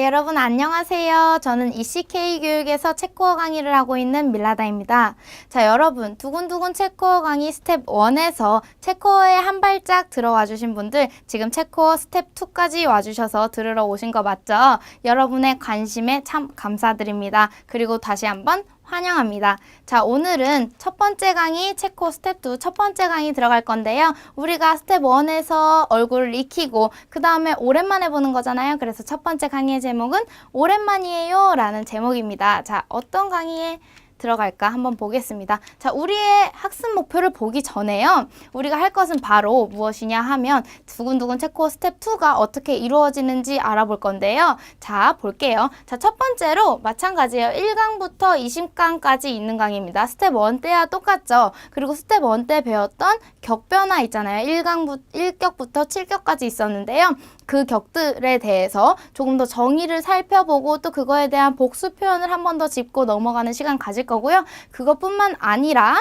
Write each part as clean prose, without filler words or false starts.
여러분 안녕하세요. 저는 ECK 교육에서 체코어 강의를 하고 있는 밀라다입니다. 자, 여러분 두근두근 체코어 강의 스텝 1에서 체코어에 한 발짝 들어와 주신 분들 지금 체코어 스텝 2까지 와주셔서 들으러 오신 거 맞죠? 여러분의 관심에 참 감사드립니다. 그리고 다시 한번 환영합니다. 자, 오늘은 첫 번째 강의 체코 스텝 2 첫 번째 강의 들어갈 건데요. 우리가 스텝 1에서 얼굴을 익히고 그 다음에 오랜만에 보는 거잖아요. 그래서 첫 번째 강의의 제목은 오랜만이에요 라는 제목입니다. 자, 어떤 강의에 들어갈까 한번 보겠습니다. 자, 우리의 학습 목표를 보기 전에요. 우리가 할 것은 바로 무엇이냐 하면 두근두근 체코어 스텝 2가 어떻게 이루어지는지 알아볼 건데요. 자, 볼게요. 자, 첫 번째로 마찬가지예요. 1강부터 20강까지 있는 강의입니다. 스텝 1 때와 똑같죠. 그리고 스텝 1 때 배웠던 격변화 있잖아요. 1격부터 7격까지 있었는데요. 그 격들에 대해서 조금 더 정의를 살펴보고 또 그거에 대한 복수 표현을 한 번 더 짚고 넘어가는 시간 가질 거고요. 그것뿐만 아니라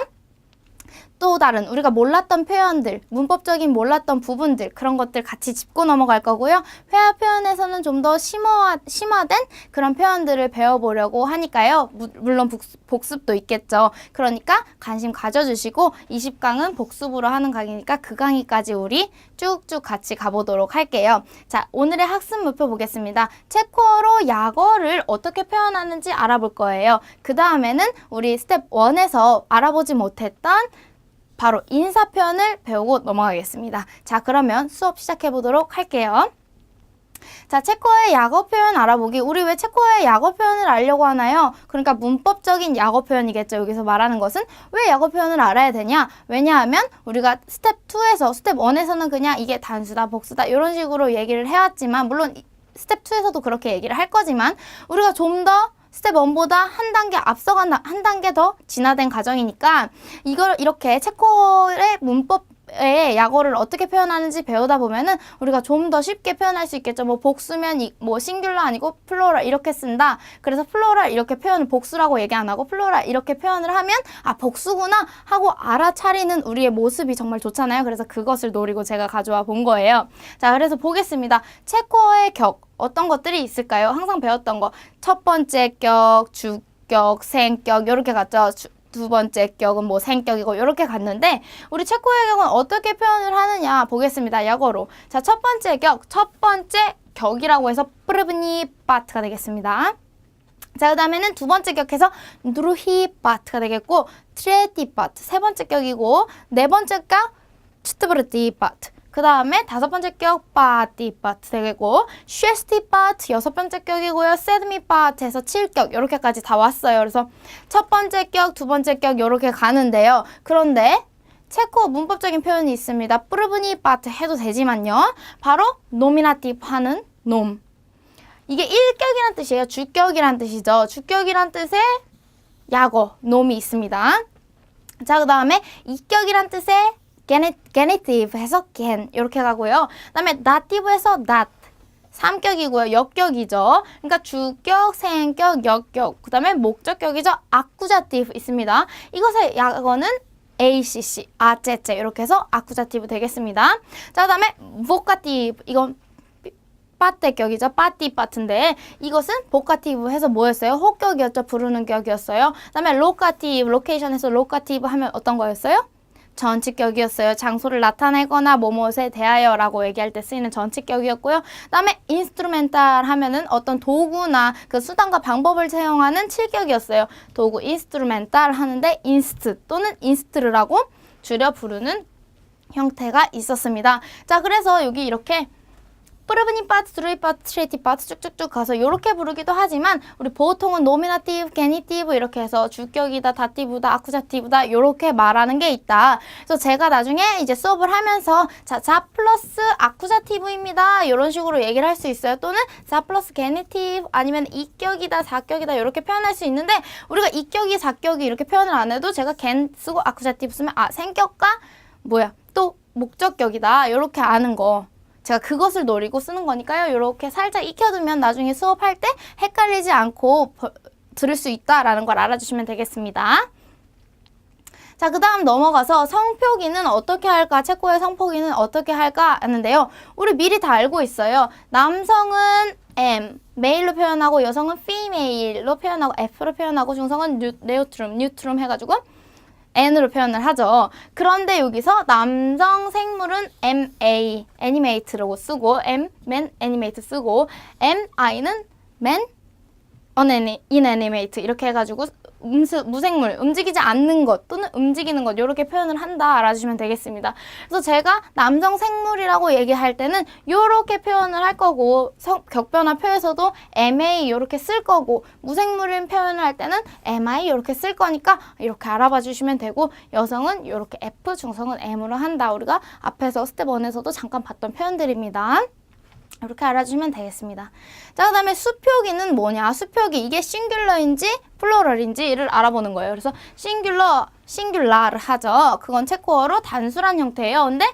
또 다른 우리가 몰랐던 표현들, 문법적인 몰랐던 부분들 그런 것들 같이 짚고 넘어갈 거고요. 회화 표현에서는 좀 더 심화된 그런 표현들을 배워보려고 하니까요. 물론 복습도 있겠죠. 그러니까 관심 가져주시고 20강은 복습으로 하는 강의니까 그 강의까지 우리 쭉쭉 같이 가보도록 할게요. 자, 오늘의 학습 목표 보겠습니다. 체코어로 약어를 어떻게 표현하는지 알아볼 거예요. 그 다음에는 우리 스텝 1에서 알아보지 못했던 바로 인사 표현을 배우고 넘어가겠습니다. 자, 그러면 수업 시작해 보도록 할게요. 자, 체코어의 약어 표현 알아보기. 우리 왜 체코어의 약어 표현을 알려고 하나요? 그러니까 문법적인 약어 표현이겠죠. 여기서 말하는 것은 왜 약어 표현을 알아야 되냐? 왜냐하면 우리가 스텝 2에서, 스텝 1에서는 그냥 이게 단수다, 복수다 이런 식으로 얘기를 해왔지만 물론 스텝 2에서도 그렇게 얘기를 할 거지만 우리가 좀 더 스텝 1보다 한 단계 앞서간 한 단계 더 진화된 과정이니까 이걸 이렇게 체코어의 문법의 약어를 어떻게 표현하는지 배우다 보면은 우리가 좀 더 쉽게 표현할 수 있겠죠. 뭐 복수면 뭐 싱귤러 아니고 플로럴 이렇게 쓴다. 그래서 플로럴 이렇게 표현을 복수라고 얘기 안 하고 플로럴 이렇게 표현을 하면 아 복수구나 하고 알아차리는 우리의 모습이 정말 좋잖아요. 그래서 그것을 노리고 제가 가져와 본 거예요. 자, 그래서 보겠습니다. 체코어의 격 어떤 것들이 있을까요? 항상 배웠던 거. 첫 번째 격, 주격, 생격 이렇게 갔죠. 두 번째 격은 뭐 생격이고 이렇게 갔는데 우리 체코어의 격은 어떻게 표현을 하느냐 보겠습니다. 약어로. 자, 첫 번째 격, 첫 번째 격이라고 해서 프르브니 바트가 되겠습니다. 자, 그 다음에는 두 번째 격에서 누르히 바트가 되겠고 트레티 바트 세 번째 격이고 네 번째 격 츠트브르티 바트 그 다음에 다섯 번째 격 파티 파트 되겠고 쉐스티 파트 여섯 번째 격이고요. 세드미 파트에서 7격 이렇게까지 다 왔어요. 그래서 첫 번째 격, 두 번째 격 이렇게 가는데요. 그런데 체코 문법적인 표현이 있습니다. 프르브니 파트 해도 되지만요. 바로 노미나티브 하는 놈. 이게 1격이란 뜻이에요. 주격이란 뜻이죠. 주격이란 뜻의 약어, 놈이 있습니다. 자, 그 다음에 2격이란 뜻의 게네티브 해서 겐 이렇게 가고요. 그 다음에 나티브에서 not 3격이고요. 역격이죠. 그러니까 주격, 생격, 역격 그 다음에 목적격이죠. 아쿠자티브 있습니다. 이것의 약어는 ACC, 아제제 이렇게 해서 아쿠자티브 되겠습니다. 자, 그 다음에 보카티브 이건 파테격이죠. 파티 파트인데 이것은 보카티브 해서 뭐였어요? 호격이었죠. 부르는 격이었어요. 그 다음에 로카티브, 로케이션에서 로카티브 하면 어떤 거였어요? 전치격이었어요. 장소를 나타내거나 뭐뭐에 대하여라고 얘기할 때 쓰이는 전치격이었고요. 그다음에 인스트루멘탈 하면은 어떤 도구나 그 수단과 방법을 사용하는 7격이었어요. 도구 인스트루멘탈 하는데 인스트 또는 인스트르라고 줄여 부르는 형태가 있었습니다. 자, 그래서 여기 이렇게 프르브니 파트, 드루이 파트, 트레이티 파트 쭉쭉쭉 가서 이렇게 부르기도 하지만 우리 보통은 노미나티브, 게니티브 이렇게 해서 주격이다, 다티브다, 아쿠자티브다 이렇게 말하는 게 있다. 그래서 제가 나중에 이제 수업을 하면서 자 플러스 아쿠자티브입니다. 이런 식으로 얘기를 할 수 있어요. 또는 자 플러스 게니티브 아니면 이격이다, 사격이다 이렇게 표현할 수 있는데 우리가 이격이, 사격이 이렇게 표현을 안 해도 제가 겐 쓰고 아쿠자티브 쓰면 아 생격과 뭐야 또 목적격이다 이렇게 아는 거. 제가 그것을 노리고 쓰는 거니까요. 이렇게 살짝 익혀두면 나중에 수업할 때 헷갈리지 않고 들을 수 있다라는 걸 알아주시면 되겠습니다. 자, 그 다음 넘어가서 성표기는 어떻게 할까? 체코의 성표기는 어떻게 할까? 하는데요. 우리 미리 다 알고 있어요. 남성은 M, 메일로 표현하고 여성은 female로 표현하고 F로 표현하고 중성은 뉴트룸 해가지고 N으로 표현을 하죠. 그런데 여기서 남성 생물은 MA, animate라고 쓰고 man, animate 쓰고 MI는 man, inanimate 이렇게 해가지고 무생물, 움직이지 않는 것 또는 움직이는 것 이렇게 표현을 한다 알아주시면 되겠습니다. 그래서 제가 남성 생물이라고 얘기할 때는 이렇게 표현을 할 거고 격변화표에서도 MA 이렇게 쓸 거고 무생물인 표현을 할 때는 MI 이렇게 쓸 거니까 이렇게 알아봐 주시면 되고 여성은 이렇게 F, 중성은 M으로 한다. 우리가 앞에서 스텝 1에서도 잠깐 봤던 표현들입니다. 이렇게 알아주시면 되겠습니다. 자, 그 다음에 수표기는 뭐냐? 수표기 이게 싱귤러인지 플로럴인지를 알아보는 거예요. 그래서 싱귤라를 하죠. 그건 체코어로 단순한 형태예요. 근데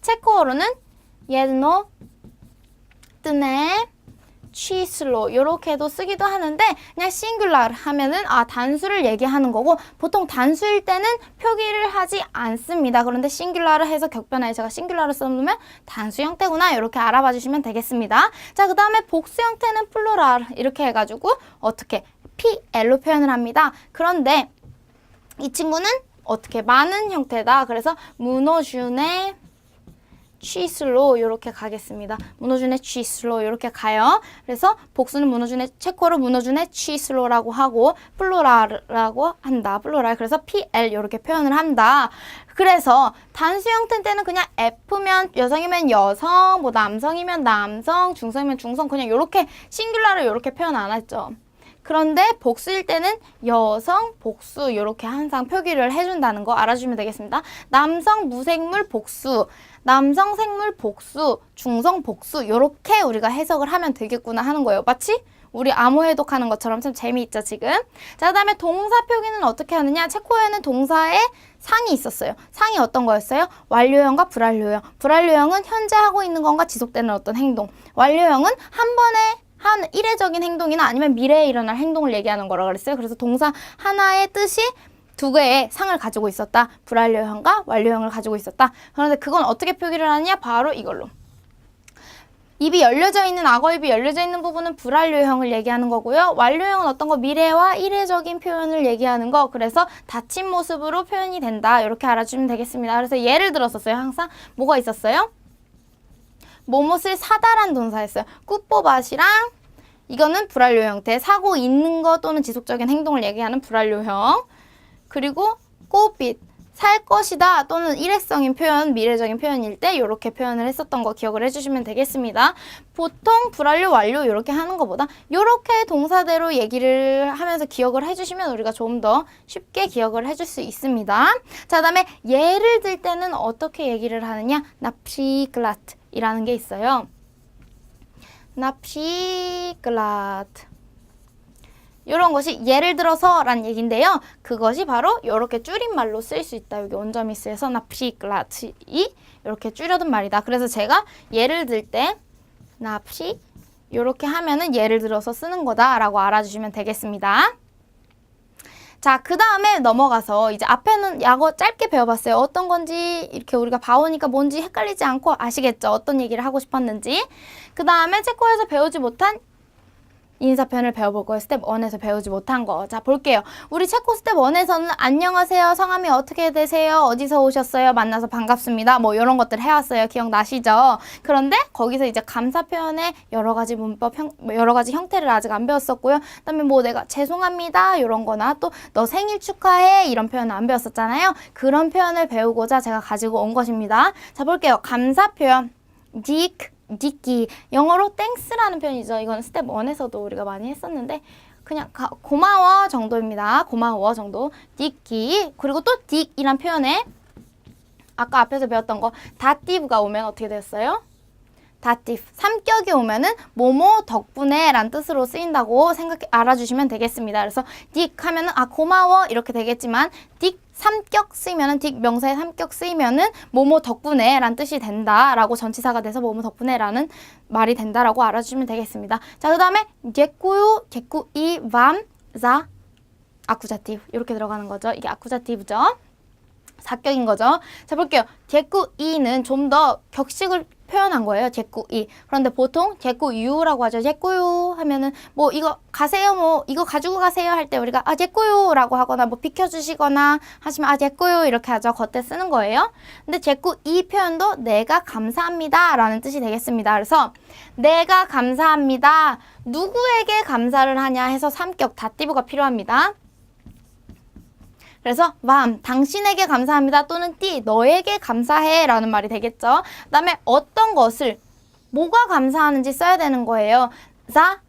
체코어로는 jedno, 뜨네, 취슬로 이렇게도 쓰기도 하는데 그냥 싱귤라 하면은 단수를 얘기하는 거고 보통 단수일 때는 표기를 하지 않습니다. 그런데 싱귤라를 해서 격변화에 제가 싱귤라를 써놓으면 단수 형태구나 이렇게 알아봐 주시면 되겠습니다. 자, 그 다음에 복수 형태는 플로랄 이렇게 해가지고 어떻게 PL로 표현을 합니다. 그런데 이 친구는 어떻게 많은 형태다. 그래서 문어준의 취슬로 이렇게 가겠습니다. 문어준의 취슬로 이렇게 가요. 그래서 복수는 문어준의 체코로 문어준의 취슬로라고 하고 플로랄이라고 한다. 플로랄. 그래서 PL 이렇게 표현을 한다. 그래서 단수 형태 때는 그냥 F면 여성이면 여성, 뭐 남성이면 남성, 중성이면 중성 그냥 이렇게 싱귤라를 이렇게 표현 안 했죠. 그런데 복수일 때는 여성, 복수 이렇게 항상 표기를 해준다는 거 알아주시면 되겠습니다. 남성 무생물 복수, 남성 생물 복수, 중성 복수 이렇게 우리가 해석을 하면 되겠구나 하는 거예요. 마치 우리 암호 해독하는 것처럼 참 재미있죠 지금. 자, 그 다음에 동사 표기는 어떻게 하느냐. 체코에는 동사에 상이 있었어요. 상이 어떤 거였어요? 완료형과 불완료형. 불완료형은 현재 하고 있는 건가 지속되는 어떤 행동. 완료형은 한 번에 한 일회적인 행동이나 아니면 미래에 일어날 행동을 얘기하는 거라고 그랬어요. 그래서 동사 하나의 뜻이 두 개의 상을 가지고 있었다. 불완료형과 완료형을 가지고 있었다. 그런데 그건 어떻게 표기를 하느냐? 바로 이걸로. 입이 열려져 있는 악어 입이 열려져 있는 부분은 불완료형을 얘기하는 거고요. 완료형은 어떤 거? 미래와 일회적인 표현을 얘기하는 거. 그래서 닫힌 모습으로 표현이 된다. 이렇게 알아주면 되겠습니다. 그래서 예를 들었었어요. 항상 뭐가 있었어요? 뭐뭇을 사다란 동사였어요. 굿보밭이랑 이거는 불완료 형태, 사고 있는 거 또는 지속적인 행동을 얘기하는 불완료형. 그리고 꽃빛, 살 것이다 또는 일회성인 표현, 미래적인 표현일 때 이렇게 표현을 했었던 거 기억을 해주시면 되겠습니다. 보통 불완료, 완료 이렇게 하는 것보다 이렇게 동사대로 얘기를 하면서 기억을 해주시면 우리가 좀 더 쉽게 기억을 해줄 수 있습니다. 자, 그다음에 예를 들 때는 어떻게 얘기를 하느냐? 나프시글라트 이라는 게 있어요. 나프시글라트 이런 것이 예를 들어서 란 얘기인데요. 그것이 바로 이렇게 줄임말로 쓸 수 있다. 여기 온점이스에서 나프시글라트이 이렇게 줄여둔 말이다. 그래서 제가 예를 들 때 나프시 이렇게 하면은 예를 들어서 쓰는 거다라고 알아주시면 되겠습니다. 자, 그 다음에 넘어가서 이제 앞에는 약어 짧게 배워봤어요. 어떤 건지 이렇게 우리가 봐오니까 뭔지 헷갈리지 않고 아시겠죠? 어떤 얘기를 하고 싶었는지. 그 다음에 체코에서 배우지 못한 인사편을 배워볼 거예요. 스텝 1에서 배우지 못한 거. 자, 볼게요. 우리 체코 스텝 1에서는 안녕하세요. 성함이 어떻게 되세요? 어디서 오셨어요? 만나서 반갑습니다. 뭐 이런 것들 해왔어요. 기억나시죠? 그런데 거기서 이제 감사 표현의 여러 가지 문법, 여러 가지 형태를 아직 안 배웠었고요. 그다음에 뭐 내가 죄송합니다. 이런 거나 또 너 생일 축하해. 이런 표현은 안 배웠었잖아요. 그런 표현을 배우고자 제가 가지고 온 것입니다. 자, 볼게요. 감사 표현. 디키 영어로 땡스라는 표현이죠. 이건 스텝 1에서도 우리가 많이 했었는데 그냥 고마워 정도입니다. 고마워 정도. 디키 그리고 또 딕이란 표현에 아까 앞에서 배웠던 거 다티브가 오면 어떻게 됐어요? 다티브 삼격이 오면은 뭐뭐 덕분에 란 뜻으로 쓰인다고 알아주시면 되겠습니다. 그래서 딕 하면은 고마워 이렇게 되겠지만 딕 삼격 쓰이면은 딕 명사의 삼격 쓰이면은 뭐뭐 덕분에 란 뜻이 된다라고 전치사가 돼서 뭐뭐 덕분에라는 말이 된다라고 알아주시면 되겠습니다. 자, 그 다음에 게꾸유, 게꾸이, 밤, 자, 아쿠자티브 이렇게 들어가는 거죠. 이게 아쿠자티브죠. 사격인 거죠. 자, 볼게요. 게꾸이는 좀 더 격식을 표현한 거예요. 제꾸이. 그런데 보통 제꾸유라고 하죠. 제꾸유 하면은 뭐 이거 가세요, 뭐 이거 가지고 가세요 할 때 우리가 아 제꾸유라고 하거나 뭐 비켜주시거나 하시면 아 제꾸유 이렇게 하죠. 겉에 쓰는 거예요. 근데 제꾸이 표현도 내가 감사합니다 라는 뜻이 되겠습니다. 그래서 내가 감사합니다. 누구에게 감사를 하냐 해서 3격 다티브가 필요합니다. 그래서 당신에게 감사합니다 또는 너에게 감사해 라는 말이 되겠죠. 그 다음에 어떤 것을 뭐가 감사하는지 써야 되는 거예요. 자,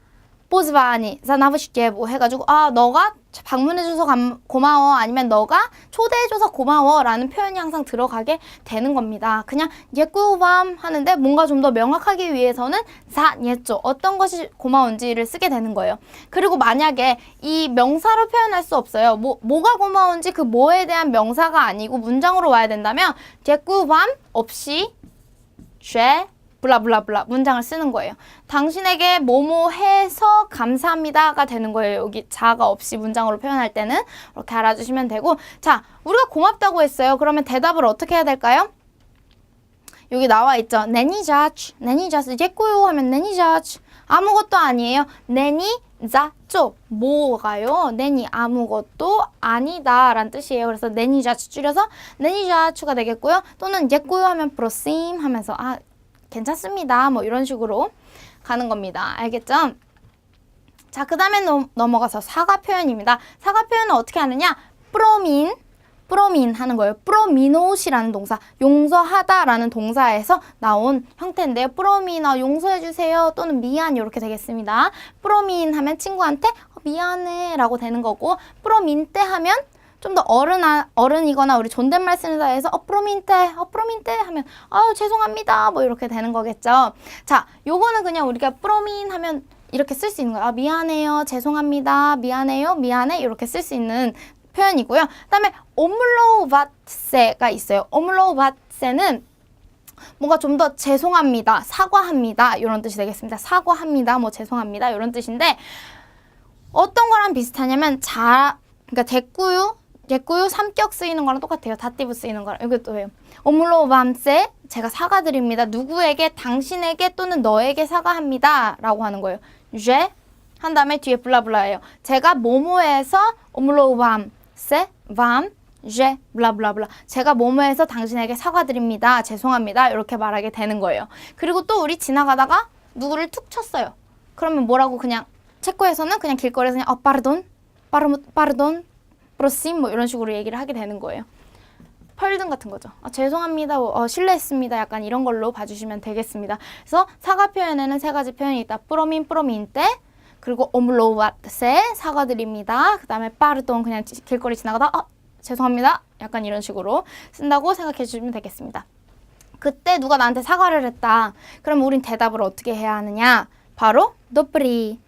보즈바니, 자 나부시게 뭐 해가지고 너가 방문해줘서 고마워 아니면 너가 초대해줘서 고마워 라는 표현이 항상 들어가게 되는 겁니다. 그냥 예꾸밤 하는데 뭔가 좀 더 명확하기 위해서는 자, 예죠. 어떤 것이 고마운지를 쓰게 되는 거예요. 그리고 만약에 이 명사로 표현할 수 없어요. 뭐가 고마운지 그 뭐에 대한 명사가 아니고 문장으로 와야 된다면 예꾸밤 없이 쉐 블라블라블라 문장을 쓰는 거예요. 당신에게 뭐뭐 해서 감사합니다가 되는 거예요. 여기 자가 없이 문장으로 표현할 때는 이렇게 알아주시면 되고 자, 우리가 고맙다고 했어요. 그러면 대답을 어떻게 해야 될까요? 여기 나와 있죠. 네니자츠, 네니자츠, 예꼬요 하면 네니자츠 아무것도 아니에요. 네니자쪼 뭐가요? 네니 아무것도 아니다 라는 뜻이에요. 그래서 네니자츠 줄여서 네니자츠가 되겠고요. 또는 예꼬요 하면 프로심 하면서 괜찮습니다. 뭐 이런 식으로 가는 겁니다. 알겠죠? 자, 그 다음에 넘어가서 사과 표현입니다. 사과 표현은 어떻게 하느냐? 프로민 하는 거예요. 프로미노시라는 동사, 용서하다라는 동사에서 나온 형태인데요. 프로민어 용서해주세요 또는 미안 이렇게 되겠습니다. 프로민 하면 친구한테 미안해 라고 되는 거고 프로민때 하면 좀 더 어른이거나 우리 존댓말 쓰는 사이에서 프로민테 하면 죄송합니다 뭐 이렇게 되는 거겠죠. 자, 요거는 그냥 우리가 프로민 하면 이렇게 쓸 수 있는 거예요. 미안해요, 죄송합니다, 미안해요, 미안해 이렇게 쓸 수 있는 표현이고요. 그 다음에 오물로우바세가 있어요. 오물로우바세는 뭔가 좀 더 죄송합니다, 사과합니다 이런 뜻이 되겠습니다. 사과합니다, 뭐 죄송합니다 이런 뜻인데 어떤 거랑 비슷하냐면 그러니까 제꾸유 3격 쓰이는 거랑 똑같아요. 다티브 쓰이는 거랑. 이것도 해요. 오물로밤세 제가 사과드립니다. 누구에게 당신에게 또는 너에게 사과합니다 라고 하는 거예요. 제 한 다음에 뒤에 블라블라예요. 제가 뭐뭐해서 오물로밤세 제 블라블라블라 제가 뭐뭐해서 당신에게 사과드립니다. 죄송합니다. 이렇게 말하게 되는 거예요. 그리고 또 우리 지나가다가 누구를 툭 쳤어요. 그러면 뭐라고 그냥 체코에서는 그냥 길거리에서 그냥 빠르돈 프로심 뭐 이런 식으로 얘기를 하게 되는 거예요. 펄든 같은 거죠. 죄송합니다, 실례했습니다. 약간 이런 걸로 봐주시면 되겠습니다. 그래서 사과 표현에는 3가지 표현이 있다. 프로민 때 그리고 오물로와세 사과드립니다. 그 다음에 빠르돈 그냥 길거리 지나가다 죄송합니다. 약간 이런 식으로 쓴다고 생각해 주시면 되겠습니다. 그때 누가 나한테 사과를 했다. 그럼 우린 대답을 어떻게 해야 하느냐? 바로 노브리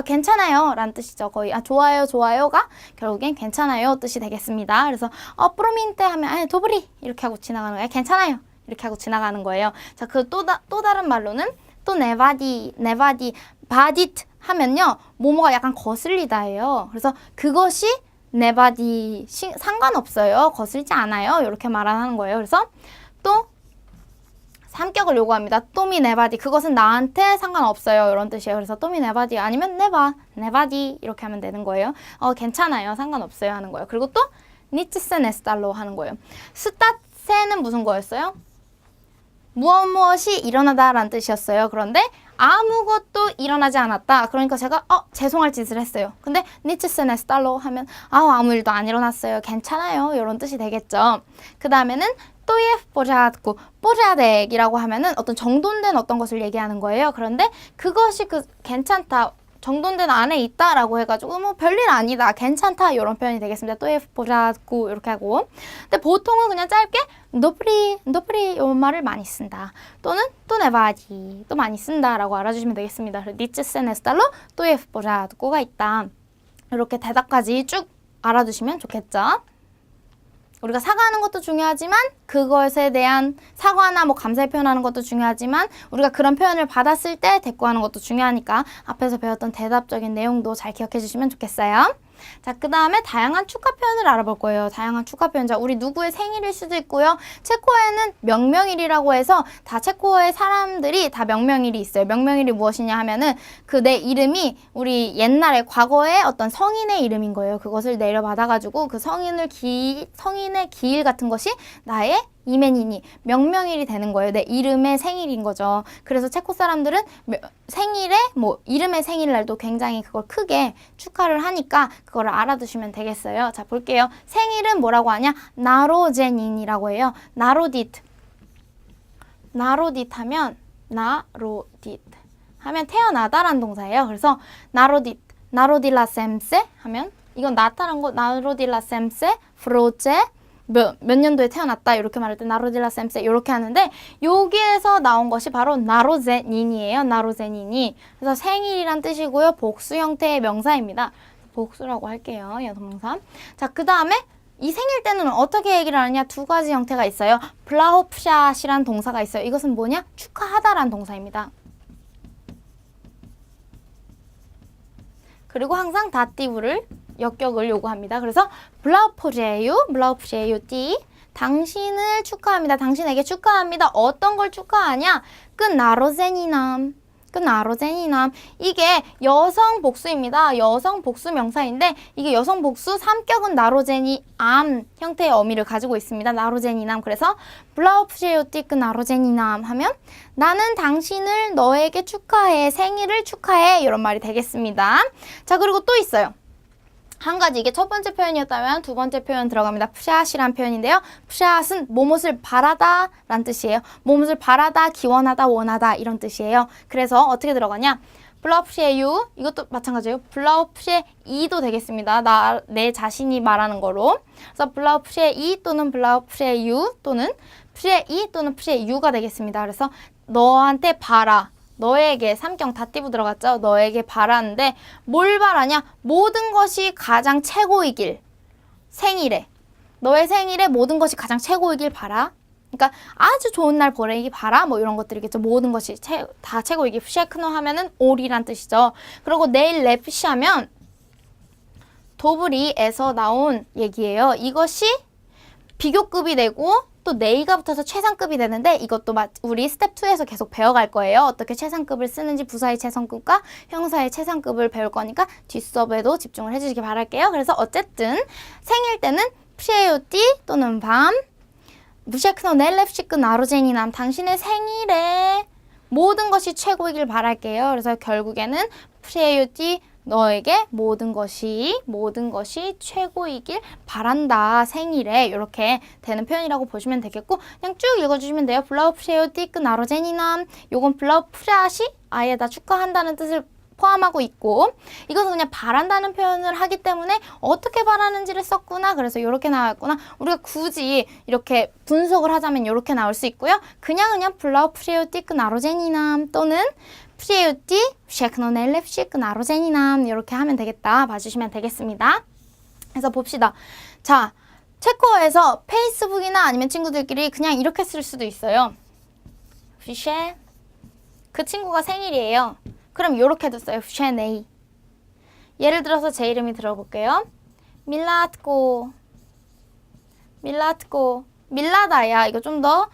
괜찮아요 라는 뜻이죠. 거의 좋아요가 결국엔 괜찮아요 뜻이 되겠습니다. 그래서 프로민 때 하면 도브리 이렇게 하고 지나가는 거예요. 괜찮아요 이렇게 하고 지나가는 거예요. 자, 그 또 다른 말로는 또 네바디 바디트 하면요 뭐뭐가 약간 거슬리다예요. 그래서 그것이 네바디 상관없어요, 거슬지 않아요 이렇게 말하는 거예요. 그래서 또 3격을 요구합니다. 또미 네바디 그것은 나한테 상관없어요 이런 뜻이에요. 그래서 또미 네바디 아니면 네바디 이렇게 하면 되는 거예요. 괜찮아요, 상관없어요 하는 거예요. 그리고 또 니츠세 네스달로 하는 거예요. 스타세는 무슨 거였어요? 무엇이 일어나다 라는 뜻이었어요. 그런데 아무것도 일어나지 않았다. 그러니까 제가 죄송할 짓을 했어요. 근데 니츠세 네스달로 하면 아무 일도 안 일어났어요, 괜찮아요 이런 뜻이 되겠죠. 그 다음에는 또예프 뽀자덱이라고 하면은 어떤 정돈된 어떤 것을 얘기하는 거예요. 그런데 그것이 괜찮다, 정돈된 안에 있다라고 해가지고 뭐 별일 아니다, 괜찮다 이런 표현이 되겠습니다. 또예프 뽀자꾸 이렇게 하고. 근데 보통은 그냥 짧게 노프리 이 말을 많이 쓴다. 또는 또 네바디 또 많이 쓴다라고 알아주시면 되겠습니다. 니츠세 네스달로 또예프 뽀자꾸가 있다. 이렇게 대답까지 쭉 알아두시면 좋겠죠. 우리가 사과하는 것도 중요하지만 그것에 대한 사과나 뭐 감사의 표현하는 것도 중요하지만 우리가 그런 표현을 받았을 때 대꾸하는 것도 중요하니까 앞에서 배웠던 대답적인 내용도 잘 기억해 주시면 좋겠어요. 자, 그 다음에 다양한 축하 표현을 알아볼 거예요. 다양한 축하 표현. 자, 우리 누구의 생일일 수도 있고요. 체코에는 명명일이라고 해서 다 체코의 사람들이 다 명명일이 있어요. 명명일이 무엇이냐 하면은 그 내 이름이 우리 옛날에 과거에 어떤 성인의 이름인 거예요. 그것을 내려받아가지고 그 성인의 기일 같은 것이 나의 이메니니 명명일이 되는 거예요. 내 이름의 생일인 거죠. 그래서 체코 사람들은 생일에 뭐 이름의 생일날도 굉장히 그걸 크게 축하를 하니까 그거를 알아두시면 되겠어요. 자, 볼게요. 생일은 뭐라고 하냐? 나로제닌이라고 해요. 나로디트. 나로디트 하면 나로디트 하면 태어나다라는 동사예요. 그래서 나로디트, 나로딜라셈세 하면 이건 나타난 거 나로딜라셈세 프로제 몇 년도에 태어났다 이렇게 말할 때 나로딜라 셈세 이렇게 하는데 여기에서 나온 것이 바로 나로제닌이에요. 나로제닌이. 그래서 생일이란 뜻이고요. 복수 형태의 명사입니다. 복수라고 할게요. 동사. 자, 그 다음에 이 생일 때는 어떻게 얘기를 하느냐? 두 가지 형태가 있어요. 블라우프샷이란 동사가 있어요. 이것은 뭐냐? 축하하다라는 동사입니다. 그리고 항상 다티브를 역격을 요구합니다. 그래서 블라우프제유 띠 당신을 축하합니다. 당신에게 축하합니다. 어떤 걸 축하하냐? 끝나로제니남. 이게 여성 복수입니다. 여성 복수 명사인데 이게 여성 복수 3격은 나로제니 암 형태의 어미를 가지고 있습니다. 나로제니남. 그래서 블라우프제유 띠 끝나로제니남 하면 나는 당신을 너에게 축하해. 생일을 축하해. 이런 말이 되겠습니다. 자, 그리고 또 있어요. 한 가지 이게 첫 번째 표현이었다면 두 번째 표현 들어갑니다. 푸샷이란 표현인데요. 푸샷은 뭐뭇을 바라다 란 뜻이에요. 뭐뭇을 바라다, 기원하다, 원하다 이런 뜻이에요. 그래서 어떻게 들어가냐? 블라우프셰유 이것도 마찬가지예요. 블라우프셰이도 되겠습니다. 내 자신이 말하는 거로. 그래서 블라우프셰이 또는 블라우프셰유 또는 푸셰이 또는 푸셰유가 되겠습니다. 그래서 너한테 바라. 너에게 삼경 다띠부 들어갔죠? 너에게 바라는데 뭘 바라냐? 모든 것이 가장 최고이길. 생일에. 너의 생일에 모든 것이 가장 최고이길 바라. 그러니까 아주 좋은 날 보내기 바라. 뭐 이런 것들이겠죠. 모든 것이 다 최고이길. 푸셰크노 하면은 올이란 뜻이죠. 그리고 내일 레프시 하면 도브리에서 나온 얘기예요. 이것이 비교급이 되고 또 네이가 붙어서 최상급이 되는데 이것도 우리 스텝 2에서 계속 배워갈 거예요. 어떻게 최상급을 쓰는지 부사의 최상급과 형사의 최상급을 배울 거니까 뒷수업에도 집중을 해주시기 바랄게요. 그래서 어쨌든 생일 때는 프리에요띠 또는 밤 무셰크노 넬랩시크 나로제니남 당신의 생일에 모든 것이 최고이길 바랄게요. 그래서 결국에는 프리에요띠 너에게 모든 것이 최고이길 바란다. 생일에 이렇게 되는 표현이라고 보시면 되겠고 그냥 쭉 읽어주시면 돼요. 블라우프셰요 띠크 나로제니남 요건 블라우프샷이 아예 다 축하한다는 뜻을 포함하고 있고 이것은 그냥 바란다는 표현을 하기 때문에 어떻게 바라는지를 썼구나. 그래서 이렇게 나왔구나. 우리가 굳이 이렇게 분석을 하자면 이렇게 나올 수 있고요. 그냥 블라우프셰요 띠크 나로제니남 또는 프리에요띠 쉐크노 넬랩시크 나로제니남 이렇게 하면 되겠다. 봐주시면 되겠습니다. 그래서 봅시다. 자, 체코어에서 페이스북이나 아니면 친구들끼리 그냥 이렇게 쓸 수도 있어요. 휘쉐 그 친구가 생일이에요. 그럼 이렇게도 써요. 휘쉐네이 예를 들어서 제 이름이 들어볼게요. 밀라트고 밀라다야. 이거 좀 더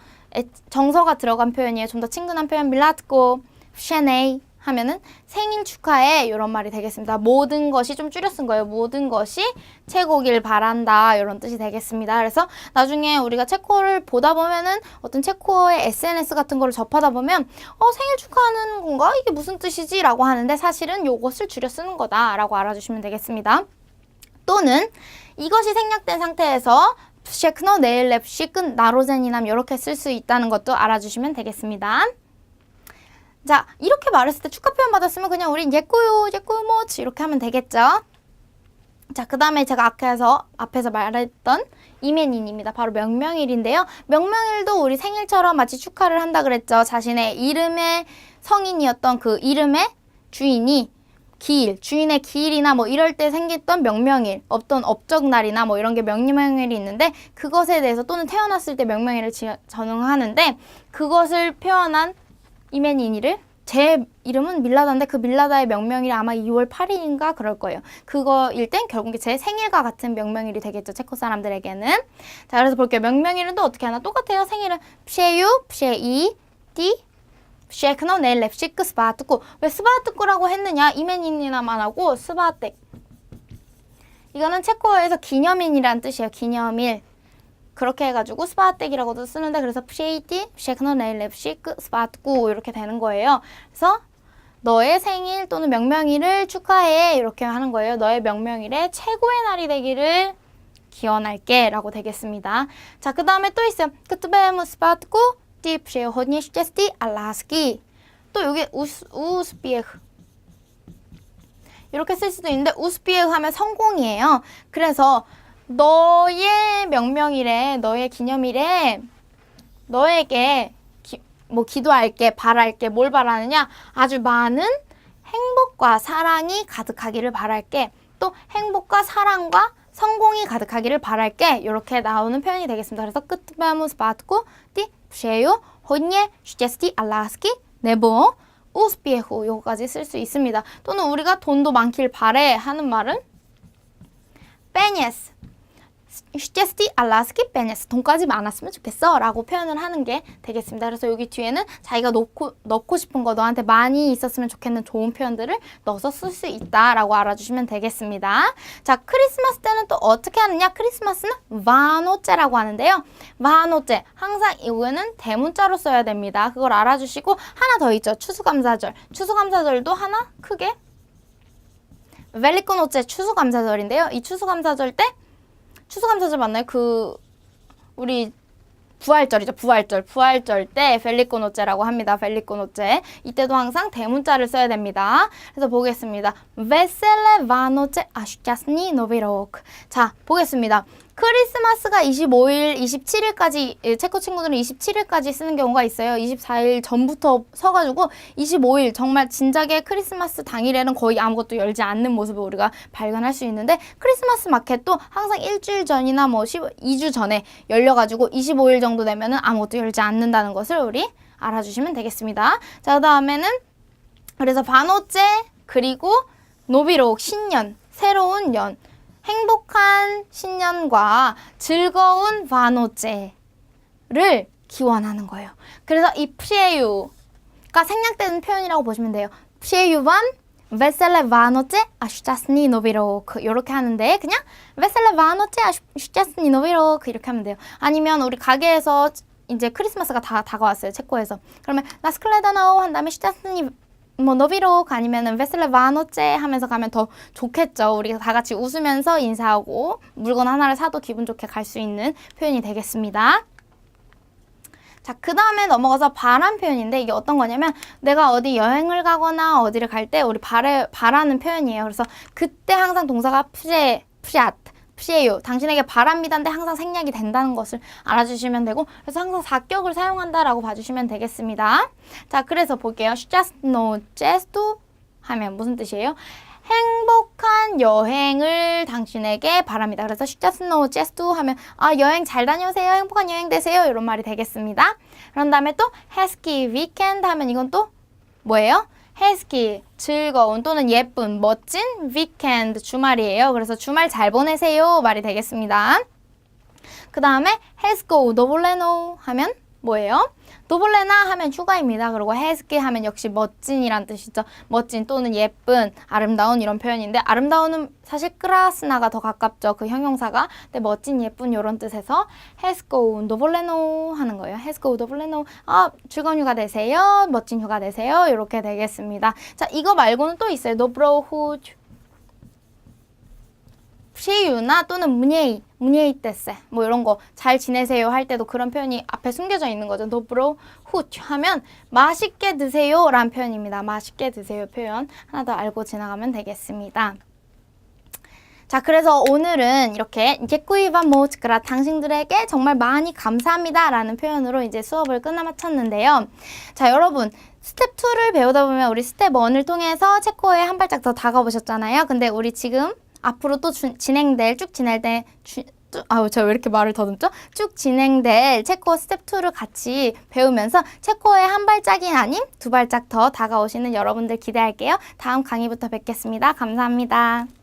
정서가 들어간 표현이에요. 좀 더 친근한 표현. 밀라트고 샤네이 하면은 생일 축하해 이런 말이 되겠습니다. 모든 것이 좀 줄여 쓴 거예요. 모든 것이 최고길 바란다 이런 뜻이 되겠습니다. 그래서 나중에 우리가 체코를 보다 보면은 어떤 체코의 SNS 같은 거를 접하다 보면 생일 축하하는 건가? 이게 무슨 뜻이지? 라고 하는데 사실은 요것을 줄여 쓰는 거다 라고 알아주시면 되겠습니다. 또는 이것이 생략된 상태에서 셰크노 네일랩시끈 나로제니남 이렇게 쓸 수 있다는 것도 알아주시면 되겠습니다. 자, 이렇게 말했을 때 축하 표현 받았으면 그냥 우린 예꼬요 모치 이렇게 하면 되겠죠. 자, 그 다음에 제가 앞에서 말했던 이메닌입니다. 바로 명명일인데요. 명명일도 우리 생일처럼 마치 축하를 한다 그랬죠. 자신의 이름의 성인이었던 그 이름의 주인이 주인의 기일이나 뭐 이럴 때 생겼던 명명일, 어떤 업적 날이나 뭐 이런 게 명명일이 있는데 그것에 대해서 또는 태어났을 때 명명일을 전응하는데 그것을 표현한 이메니니를 제 이름은 밀라다인데 그 밀라다의 명명일이 아마 2월 8일인가 그럴 거예요. 그거일 땐 결국 제 생일과 같은 명명일이 되겠죠. 체코 사람들에게는. 자, 그래서 볼게요. 명명일은 또 어떻게 하나? 똑같아요. 생일은 psheu, pshei, ti, pshekno, neil, lepshik, s바트꾸. 왜 스바트꾸라고 했느냐? 이메니나만 하고 스바텍. 이거는 체코어에서 기념일이란 뜻이에요. 기념일. 그렇게 해가지고 스바텍이라고도 쓰는데 그래서 psheti, pshekno, neil, lepshik, s바트꾸 이렇게 되는 거예요. 그래서 너의 생일 또는 명명일을 축하해 이렇게 하는 거예요. 너의 명명일에 최고의 날이 되기를 기원할게 라고 되겠습니다. 자, 그 다음에 또 있어요. 그트베무 스바트꾸 티 psheu hodně štěstí a lásky. 또 여기 우스피에흐 이렇게 쓸 수도 있는데 우스피에흐 하면 성공이에요. 그래서 너의 명명일에 너의 기념일에 너에게 기도할게 바랄게 뭘 바라느냐 아주 많은 행복과 사랑이 가득하기를 바랄게 또 행복과 사랑과 성공이 가득하기를 바랄게 이렇게 나오는 표현이 되겠습니다. 그래서 끝바무스 바트고 띠 psheu hodně štěstí a lásky nebo 우스피에흐 요거까지 쓸 수 있습니다. 또는 우리가 돈도 많길 바래 하는 말은 peněz štěstí a lásky peněz 돈까지 많았으면 좋겠어 라고 표현을 하는 게 되겠습니다. 그래서 여기 뒤에는 자기가 넣고 싶은 거 너한테 많이 있었으면 좋겠는 좋은 표현들을 넣어서 쓸 수 있다 라고 알아주시면 되겠습니다. 자, 크리스마스 때는 또 어떻게 하느냐? 크리스마스는 vánoce라고 하는데요. vánoce 항상 이거는 대문자로 써야 됩니다. 그걸 알아주시고 하나 더 있죠. 추수감사절. 추수감사절도 하나 크게 벨리코노ce 추수감사절인데요. 이 추수감사절 때 추수감사절 맞나요? 우리 부활절이죠. 부활절 때 펠리코노체라고 합니다. 펠리코노체. 이때도 항상 대문자를 써야 됩니다. 그래서 보겠습니다. Vesele Vánoce a šťastný nový rok. 자, 보겠습니다. 크리스마스가 25일, 27일까지 체코 친구들은 27일까지 쓰는 경우가 있어요. 24일 전부터 서가지고 25일 정말 진작에 크리스마스 당일에는 거의 아무것도 열지 않는 모습을 우리가 발견할 수 있는데 크리스마스 마켓도 항상 일주일 전이나 2주 전에 열려가지고 25일 정도 되면은 아무것도 열지 않는다는 것을 우리 알아주시면 되겠습니다. 자, 그 다음에는 그래서 바노제 그리고 노비록 신년, 새로운 년. 행복한 신년과 즐거운 바노제를 기원하는 거예요. 그래서 이 psheu가 생략되는 표현이라고 보시면 돼요. psheu반 vesele Vánoce a šťastný nový rok 이렇게 하는데 그냥 vesele Vánoce a šťastný nový rok 이렇게 하면 돼요. 아니면 우리 가게에서 이제 크리스마스가 다 다가왔어요. 체코에서. 그러면 나스클레다나오 한 다음에 šťastný 노비록 아니면은 베슬레 바노체 하면서 가면 더 좋겠죠. 우리가 다 같이 웃으면서 인사하고 물건 하나를 사도 기분 좋게 갈 수 있는 표현이 되겠습니다. 자, 그 다음에 넘어가서 바란 표현인데 이게 어떤 거냐면 내가 어디 여행을 가거나 어디를 갈 때 우리 바라는 표현이에요. 그래서 그때 항상 동사가 psheu 당신에게 바랍니다인데 항상 생략이 된다는 것을 알아주시면 되고 그래서 항상 사격을 사용한다라고 봐주시면 되겠습니다. 자, 그래서 볼게요. szczęsną cestu 하면 무슨 뜻이에요? 행복한 여행을 당신에게 바랍니다. 그래서 szczęsną cestu 하면 여행 잘 다녀오세요. 행복한 여행 되세요. 이런 말이 되겠습니다. 그런 다음에 또 hezký weekend 하면 이건 또 뭐예요? hezký 즐거운 또는 예쁜 멋진 weekend 주말이에요. 그래서 주말 잘 보내세요 말이 되겠습니다. 그 다음에 hezko dovolenou 하면 뭐예요? 도볼레나 하면 휴가입니다. 그리고 hezký 하면 역시 멋진이란 뜻이죠. 멋진 또는 예쁜, 아름다운 이런 표현인데 아름다운은 사실 크라스나가 더 가깝죠. 그 형용사가. 근데 멋진, 예쁜 이런 뜻에서 hezko dovolenou 하는 거예요. hezko dovolenou 즐거운 휴가 되세요. 멋진 휴가 되세요. 이렇게 되겠습니다. 자, 이거 말고는 또 있어요. dobro chuť psheu나 또는 문예이 때세 뭐 이런 거 잘 지내세요 할 때도 그런 표현이 앞에 숨겨져 있는 거죠. dobro chuť 하면 맛있게 드세요 라는 표현입니다. 맛있게 드세요 표현 하나 더 알고 지나가면 되겠습니다. 자, 그래서 오늘은 이렇게 děkuji vám moc krát 당신들에게 정말 많이 감사합니다 라는 표현으로 이제 수업을 끝마쳤는데요. 자, 여러분 스텝 2를 배우다 보면 우리 스텝 1을 통해서 체코에 한 발짝 더 다가오셨잖아요. 근데 우리 지금 앞으로 또 쭉 지낼 때 제가 왜 이렇게 말을 더듬죠? 쭉 진행될 체코어 스텝 2를 같이 배우면서 체코어의 한 발짝이 아닌 두 발짝 더 다가오시는 여러분들 기대할게요. 다음 강의부터 뵙겠습니다. 감사합니다.